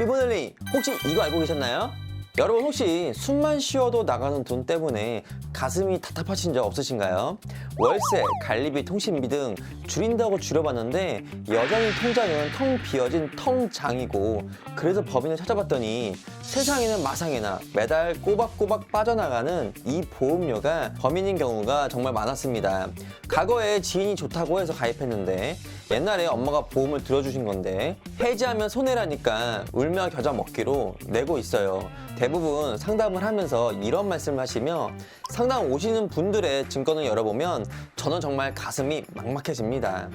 리모델링 혹시 이거 알고 계셨나요? 여러분 혹시 숨만 쉬어도 나가는 돈 때문에 가슴이 답답하신 적 없으신가요? 월세, 관리비, 통신비 등 줄인다고 줄여봤는데 여전히 통장은 텅 비어진 통장이고, 그래서 법인을 찾아봤더니 세상에는 마상에나 매달 꼬박꼬박 빠져나가는 이 보험료가 범인인 경우가 정말 많았습니다. 과거에 지인이 좋다고 해서 가입했는데 옛날에 엄마가 보험을 들어주신 건데 해지하면 손해라니까 울며 겨자 먹기로 내고 있어요. 대부분 상담을 하면서 이런 말씀을 하시며 상담 오시는 분들의 증권을 열어보면 저는 정말 가슴이 막막해집니다.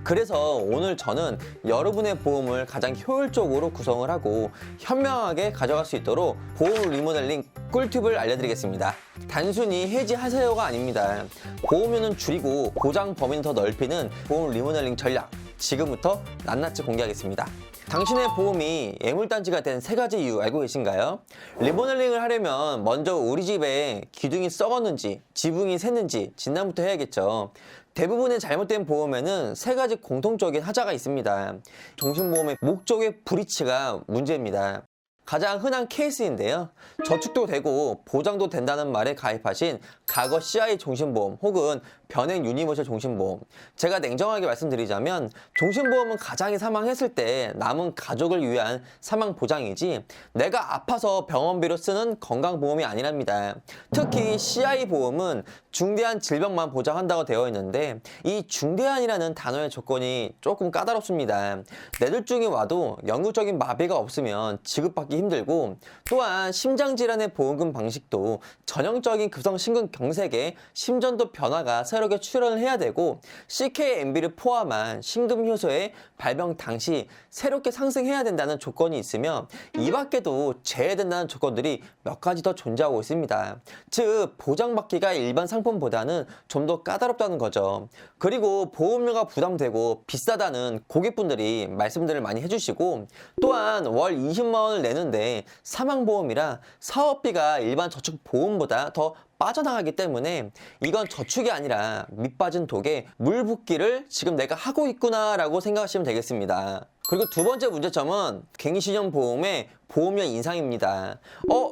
그래서 오늘 저는 여러분의 보험을 가장 효율적으로 구성을 하고 현명하게 가져갈 수 있도록 보험 리모델링 꿀팁을 알려드리겠습니다. 단순히 해지하세요가 아닙니다. 보험료는 줄이고 보장 범위는 더 넓히는 보험 리모델링 전략, 지금부터 낱낱이 공개하겠습니다. 당신의 보험이 예물단지가 된 세 가지 이유 알고 계신가요? 리모델링을 하려면 먼저 우리 집에 기둥이 썩었는지 지붕이 샜는지 진단부터 해야겠죠. 대부분의 잘못된 보험에는 세 가지 공통적인 하자가 있습니다. 종신보험의 목적의 불이치가 문제입니다. 가장 흔한 케이스인데요. 저축도 되고 보장도 된다는 말에 가입하신 과거 CI 종신보험 혹은 변행 유니버셜 종신보험. 제가 냉정하게 말씀드리자면 종신보험은 가장이 사망했을 때 남은 가족을 위한 사망 보장이지 내가 아파서 병원비로 쓰는 건강보험이 아니랍니다. 특히 CI 보험은 중대한 질병만 보장한다고 되어 있는데 이 중대한이라는 단어의 조건이 조금 까다롭습니다. 뇌졸중이 와도 영구적인 마비가 없으면 지급받기 힘들고, 또한 심장질환의 보험금 방식도 전형적인 급성심근경색의 심전도 변화가 새롭게 출현을 해야 되고 CKMB를 포함한 심근효소의 발병 당시 새롭게 상승해야 된다는 조건이 있으며 이 밖에도 제외된다는 조건들이 몇 가지 더 존재하고 있습니다. 즉 보장받기가 일반 상품보다는 좀 더 까다롭다는 거죠. 그리고 보험료가 부담되고 비싸다는 고객분들이 말씀들을 많이 해주시고, 또한 월 20만 원을 내는데 사망보험이라 사업비가 일반 저축보험보다 더 빠져나가기 때문에 이건 저축이 아니라 밑빠진 독에 물 붓기를 지금 내가 하고 있구나 라고 생각하시면 되겠습니다. 그리고 두 번째 문제점은 갱신형 보험의 보험료 인상입니다.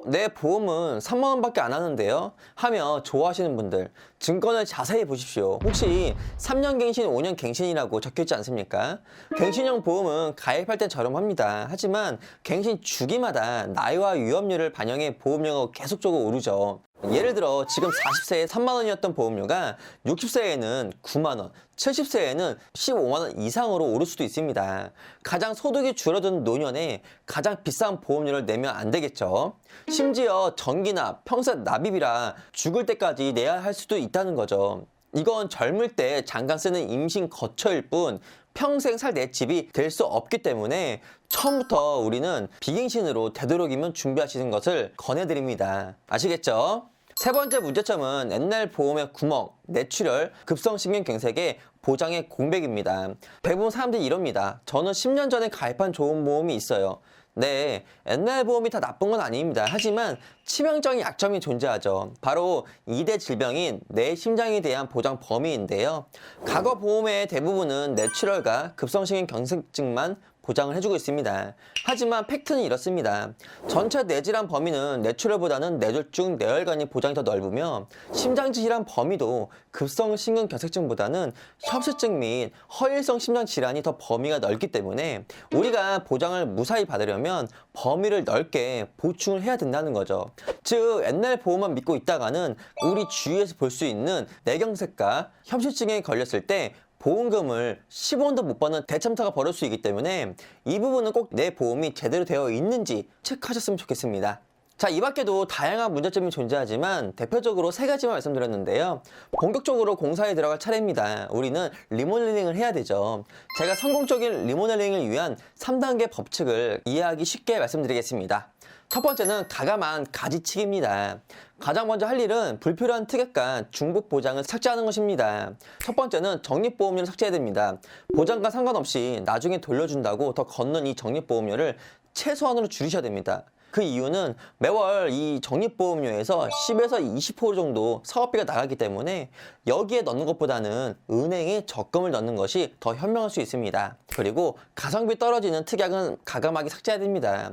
내 보험은 3만 원밖에 안 하는데요? 하며 좋아하시는 분들, 증권을 자세히 보십시오. 혹시 3년 갱신, 5년 갱신이라고 적혀있지 않습니까? 갱신형 보험은 가입할 땐 저렴합니다. 하지만 갱신 주기마다 나이와 위험률을 반영해 보험료가 계속적으로 오르죠. 예를 들어 지금 40세에 3만 원이었던 보험료가 60세에는 9만 원, 70세에는 15만 원 이상으로 오를 수도 있습니다. 가장 소득이 줄어든 노년에 가장 비싼 보험료를 내면 안 되겠죠. 심지어 정기납, 평생 납입이라 죽을 때까지 내야 할 수도 있다는 거죠. 이건 젊을 때 잠깐 쓰는 임신 거처일 뿐 평생 살 내 집이 될 수 없기 때문에 처음부터 우리는 비갱신으로 되도록이면 준비하시는 것을 권해드립니다. 아시겠죠? 세 번째 문제점은 옛날 보험의 구멍, 뇌출혈, 급성심근경색의 보장의 공백입니다. 대부분 사람들이 이럽니다. 저는 10년 전에 가입한 좋은 보험이 있어요. 네, 옛날 보험이 다 나쁜 건 아닙니다. 하지만 치명적인 약점이 존재하죠. 바로 2대 질병인 뇌 심장에 대한 보장 범위인데요. 과거 보험의 대부분은 뇌출혈과 급성심근경색증만 보장을 해주고 있습니다. 하지만 팩트는 이렇습니다. 전체 뇌질환 범위는 뇌출혈보다는 뇌졸중, 뇌혈관이 보장이 더 넓으며 심장질환 범위도 급성심근경색증보다는 협수증 및 허일성 심장질환이 더 범위가 넓기 때문에 우리가 보장을 무사히 받으려면 범위를 넓게 보충을 해야 된다는 거죠. 즉 옛날 보험만 믿고 있다가는 우리 주위에서 볼 수 있는 뇌경색과 협수증에 걸렸을 때 보험금을 10원도 못 받는 대참사가 벌어질 수 있기 때문에 이 부분은 꼭 내 보험이 제대로 되어 있는지 체크하셨으면 좋겠습니다. 자, 이 밖에도 다양한 문제점이 존재하지만 대표적으로 세 가지만 말씀드렸는데요. 본격적으로 공사에 들어갈 차례입니다. 우리는 리모델링을 해야 되죠. 제가 성공적인 리모델링을 위한 3단계 법칙을 이해하기 쉽게 말씀드리겠습니다. 첫 번째는 가감한 가지치기입니다. 가장 먼저 할 일은 불필요한 특약과 중복 보장을 삭제하는 것입니다. 첫 번째는 적립보험료를 삭제해야 됩니다. 보장과 상관없이 나중에 돌려준다고 더 걷는 이 적립보험료를 최소한으로 줄이셔야 됩니다. 그 이유는 매월 이 적립보험료에서 10에서 20% 정도 사업비가 나가기 때문에 여기에 넣는 것보다는 은행에 적금을 넣는 것이 더 현명할 수 있습니다. 그리고 가성비 떨어지는 특약은 가감하게 삭제해야 됩니다.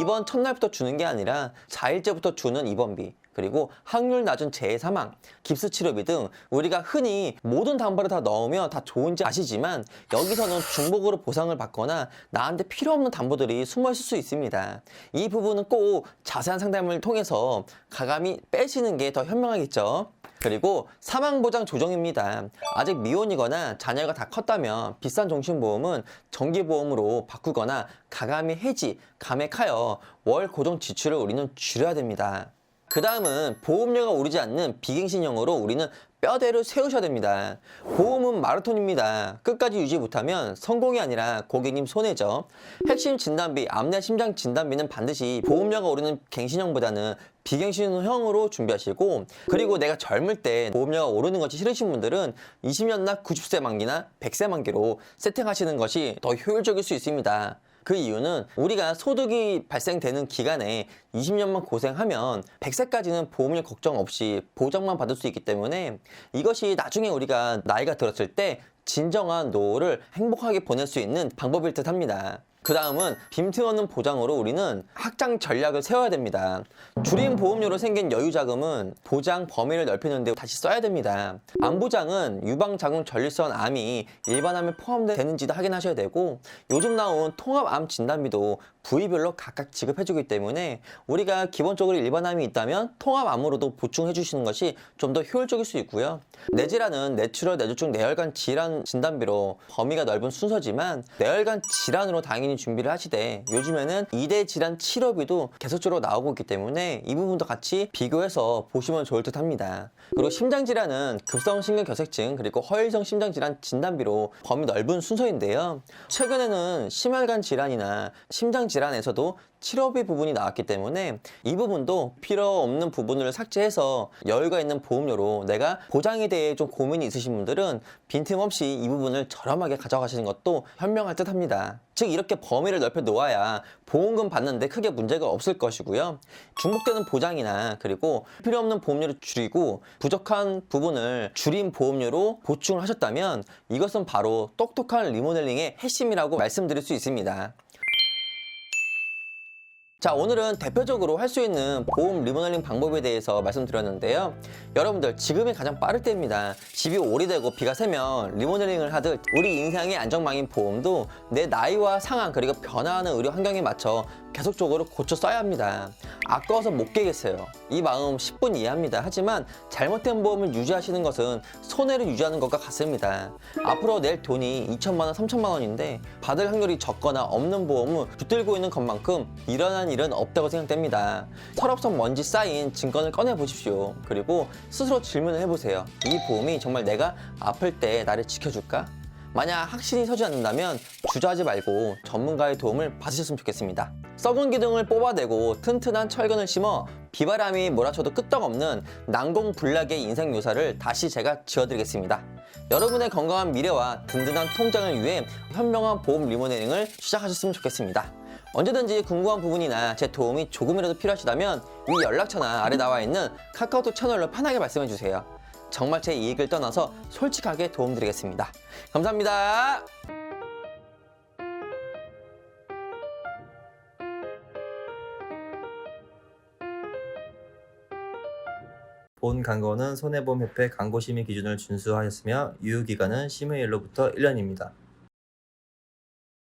입원 첫날부터 주는 게 아니라 4일째부터 주는 입원비, 그리고 확률 낮은 재해 사망, 깁스 치료비 등 우리가 흔히 모든 담보를 다 넣으면 다 좋은지 아시지만 여기서는 중복으로 보상을 받거나 나한테 필요 없는 담보들이 숨어 있을 수 있습니다. 이 부분은 꼭 자세한 상담을 통해서 가감히 빼시는 게 더 현명하겠죠. 그리고 사망보장 조정입니다. 아직 미혼이거나 자녀가 다 컸다면 비싼 종신보험은 정기보험으로 바꾸거나 가감히 해지, 감액하여 월 고정 지출을 우리는 줄여야 됩니다. 그 다음은 보험료가 오르지 않는 비갱신형으로 우리는 뼈대를 세우셔야 됩니다. 보험은 마라톤입니다. 끝까지 유지 못하면 성공이 아니라 고객님 손해죠. 핵심 진단비, 암내 심장 진단비는 반드시 보험료가 오르는 갱신형보다는 비갱신형으로 준비하시고, 그리고 내가 젊을 때 보험료가 오르는 것이 싫으신 분들은 20년 나 90세 만기나 100세 만기로 세팅하시는 것이 더 효율적일 수 있습니다. 그 이유는 우리가 소득이 발생되는 기간에 20년만 고생하면 100세까지는 보험료 걱정 없이 보장만 받을 수 있기 때문에 이것이 나중에 우리가 나이가 들었을 때 진정한 노후를 행복하게 보낼 수 있는 방법일 듯 합니다. 그 다음은 빈틈없는 보장으로 우리는 확장 전략을 세워야 됩니다. 줄임 보험료로 생긴 여유자금은 보장 범위를 넓히는 데 다시 써야 됩니다. 암보장은 유방자궁 전립선 암이 일반암에 포함되는지도 확인하셔야 되고, 요즘 나온 통합암 진단비도 부위별로 각각 지급해주기 때문에 우리가 기본적으로 일반암이 있다면 통합암으로도 보충해 주시는 것이 좀 더 효율적일 수 있고요. 뇌질환은 내추럴 뇌졸중 뇌혈관 질환 진단비로 범위가 넓은 순서지만 뇌혈관 질환으로 당연히 준비를 하시되, 요즘에는 2대 질환 치료비도 계속적으로 나오고 있기 때문에 이 부분도 같이 비교해서 보시면 좋을 듯 합니다. 그리고 심장질환은 급성 심근경색증 그리고 허혈성 심장질환 진단비로 범위 넓은 순서인데요. 최근에는 심혈관 질환이나 심장질환에서도 치료비 부분이 나왔기 때문에 이 부분도 필요 없는 부분을 삭제해서 여유가 있는 보험료로 내가 보장에 대해 좀 고민이 있으신 분들은 빈틈없이 이 부분을 저렴하게 가져가시는 것도 현명할 듯 합니다. 즉 이렇게 범위를 넓혀 놓아야 보험금 받는데 크게 문제가 없을 것이고요. 중복되는 보장이나 그리고 필요 없는 보험료를 줄이고 부족한 부분을 줄인 보험료로 보충을 하셨다면 이것은 바로 똑똑한 리모델링의 핵심이라고 말씀드릴 수 있습니다. 자, 오늘은 대표적으로 할 수 있는 보험 리모델링 방법에 대해서 말씀드렸는데요. 여러분들 지금이 가장 빠를 때입니다. 집이 오래되고 비가 새면 리모델링을 하듯 우리 인생의 안전망인 보험도 내 나이와 상황 그리고 변화하는 의료 환경에 맞춰 계속적으로 고쳐 써야 합니다. 아까워서 못 깨겠어요. 이 마음 10분 이해합니다. 하지만 잘못된 보험을 유지하시는 것은 손해를 유지하는 것과 같습니다. 앞으로 낼 돈이 2천만 원, 3천만 원인데 받을 확률이 적거나 없는 보험을 붙들고 있는 것만큼 일어난 일은 없다고 생각됩니다. 서랍속 먼지 쌓인 증권을 꺼내 보십시오. 그리고 스스로 질문을 해보세요. 이 보험이 정말 내가 아플 때 나를 지켜줄까? 만약 확신이 서지 않는다면 주저하지 말고 전문가의 도움을 받으셨으면 좋겠습니다. 썩은 기둥을 뽑아내고 튼튼한 철근을 심어 비바람이 몰아쳐도 끄떡없는 난공불락의 인생 묘사를 다시 제가 지어드리겠습니다. 여러분의 건강한 미래와 든든한 통장을 위해 현명한 보험 리모델링을 시작하셨으면 좋겠습니다. 언제든지 궁금한 부분이나 제 도움이 조금이라도 필요하시다면 위 연락처나 아래 나와 있는 카카오톡 채널로 편하게 말씀해주세요. 정말 제 이익을 떠나서 솔직하게 도움드리겠습니다. 감사합니다. 본 광고는 손해보험협회 광고심의 기준을 준수하였으며 유효기간은 심의일로부터 1년입니다.